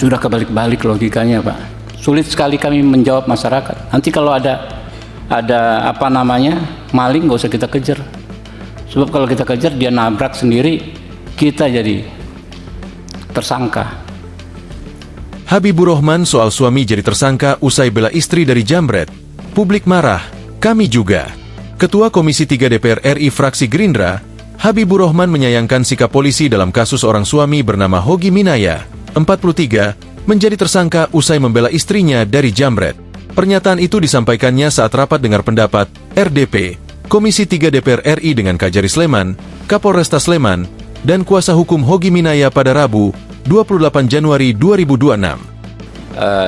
sudah kebalik-balik logikanya, Pak. Sulit sekali kami menjawab masyarakat. Nanti kalau ada apa namanya maling, nggak usah kita kejar. Sebab kalau kita kejar dia nabrak sendiri, kita jadi tersangka. Habibur Rahman soal suami jadi tersangka usai bela istri dari jambret. Publik marah, kami juga. Ketua Komisi 3 DPR RI fraksi Gerindra, Habibur Rahman menyayangkan sikap polisi dalam kasus orang suami bernama Hogi Minaya, 43, menjadi tersangka usai membela istrinya dari jambret. Pernyataan itu disampaikannya saat rapat dengar pendapat RDP, Komisi 3 DPR RI dengan Kajari Sleman, Kapolresta Sleman, dan kuasa hukum Hogi Minaya pada Rabu, 28 Januari 2026.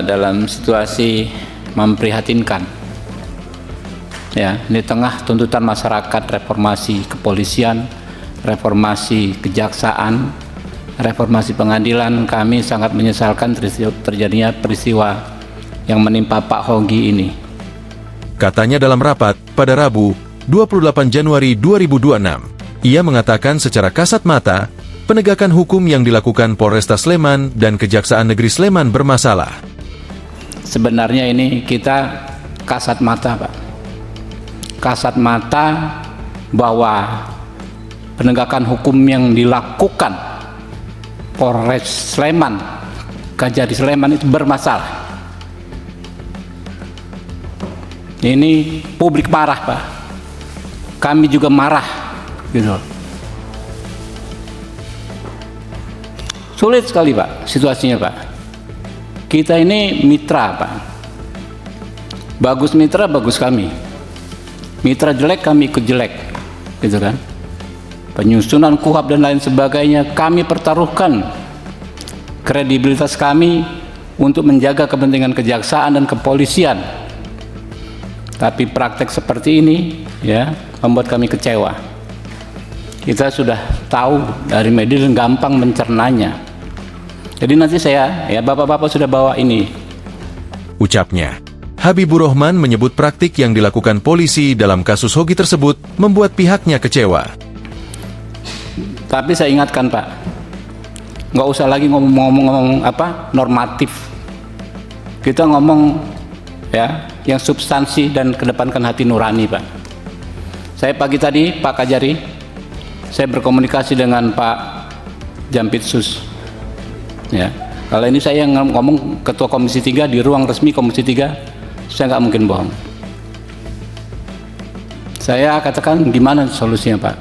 Dalam situasi memprihatinkan, ya, di tengah tuntutan masyarakat reformasi kepolisian, reformasi kejaksaan, reformasi pengadilan, kami sangat menyesalkan terjadinya peristiwa yang menimpa Pak Hogi ini. Katanya dalam rapat pada Rabu, 28 Januari 2026, ia mengatakan secara kasat mata, penegakan hukum yang dilakukan Polresta Sleman dan Kejaksaan Negeri Sleman bermasalah. Sebenarnya ini kita kasat mata, Pak. Kasat mata bahwa penegakan hukum yang dilakukan Polres Sleman, Kajari Sleman itu bermasalah. Ini publik marah, Pak. Kami juga marah, gitu. Sulit sekali, Pak, situasinya, Pak. Kita ini mitra, Pak. Bagus mitra, bagus kami. Mitra jelek, kami ikut jelek, gitu kan. Penyusunan KUHP dan lain sebagainya, kami pertaruhkan kredibilitas kami untuk menjaga kepentingan kejaksaan dan kepolisian. Tapi praktek seperti ini, ya, membuat kami kecewa. Kita sudah tahu dari media dan gampang mencernanya. Jadi nanti saya, ya, bapak-bapak sudah bawa ini. Ucapnya. Habibur Rahman menyebut praktik yang dilakukan polisi dalam kasus Hogi tersebut membuat pihaknya kecewa. Tapi saya ingatkan, Pak, nggak usah lagi ngomong apa normatif. Kita ngomong, ya, yang substansi dan kedepankan hati nurani, Pak. Saya pagi tadi, Pak Kajari, saya berkomunikasi dengan Pak Jampitsus. Ya, kalau ini saya yang ngomong Ketua Komisi 3 di ruang resmi Komisi 3, saya nggak mungkin bohong. Saya katakan gimana solusinya, Pak?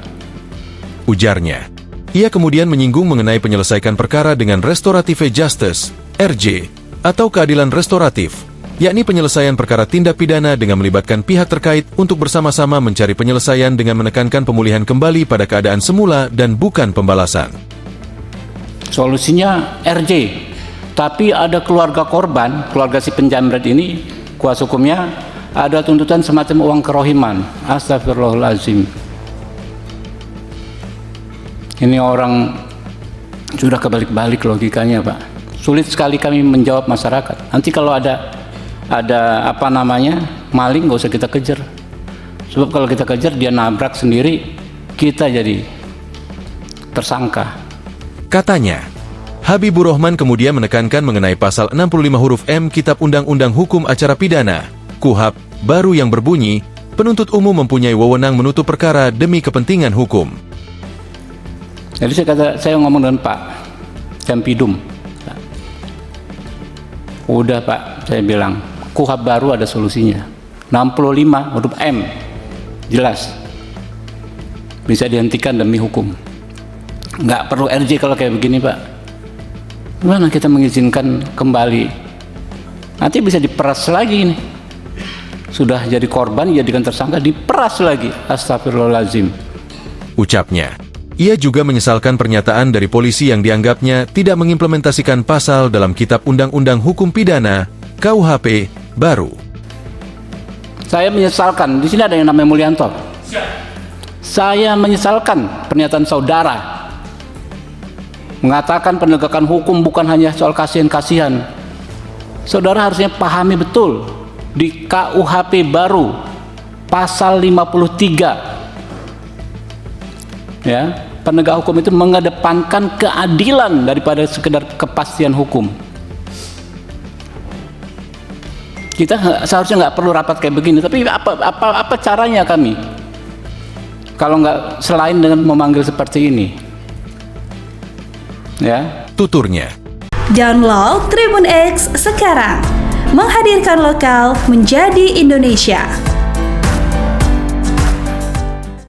Ujarnya. Ia kemudian menyinggung mengenai penyelesaikan perkara dengan restorative justice, RJ, atau keadilan restoratif, yakni penyelesaian perkara tindak pidana dengan melibatkan pihak terkait untuk bersama-sama mencari penyelesaian dengan menekankan pemulihan kembali pada keadaan semula dan bukan pembalasan. Solusinya RJ, tapi ada keluarga korban, keluarga si penjamret ini, kuasa hukumnya ada tuntutan semacam uang kerohiman. Astagfirullahaladzim. Ini orang sudah kebalik-balik logikanya, Pak. Sulit sekali kami menjawab masyarakat. Nanti kalau ada apa namanya maling, nggak usah kita kejar. Sebab kalau kita kejar dia nabrak sendiri, kita jadi tersangka. Katanya, Habibur Rahman kemudian menekankan mengenai pasal 65 huruf M Kitab Undang-Undang Hukum Acara Pidana, KUHP, baru yang berbunyi, penuntut umum mempunyai wewenang menutup perkara demi kepentingan hukum. Jadi saya ngomong dengan Pak Jampidum. Udah, Pak, saya bilang, KUHP baru ada solusinya. 65 huruf M, jelas. Bisa dihentikan demi hukum. Nggak perlu RJ kalau kayak begini, Pak. Gimana kita mengizinkan kembali? Nanti bisa diperas lagi ini. Sudah jadi korban, jadikan tersangka, diperas lagi. Astagfirullahaladzim. Ucapnya. Ia juga menyesalkan pernyataan dari polisi yang dianggapnya tidak mengimplementasikan pasal dalam Kitab Undang-Undang Hukum Pidana, KUHP, baru. Saya menyesalkan, di sini ada yang namanya Mulyanto. Saya menyesalkan pernyataan saudara mengatakan penegakan hukum bukan hanya soal kasihan-kasihan. Saudara harusnya pahami betul di KUHP baru pasal 53, ya, penegak hukum itu mengedepankan keadilan daripada sekedar kepastian hukum. Kita seharusnya nggak perlu rapat kayak begini, tapi apa caranya kami? Kalau nggak selain dengan memanggil seperti ini, ya. Tuturnya. Download Tribun X sekarang, menghadirkan lokal menjadi Indonesia.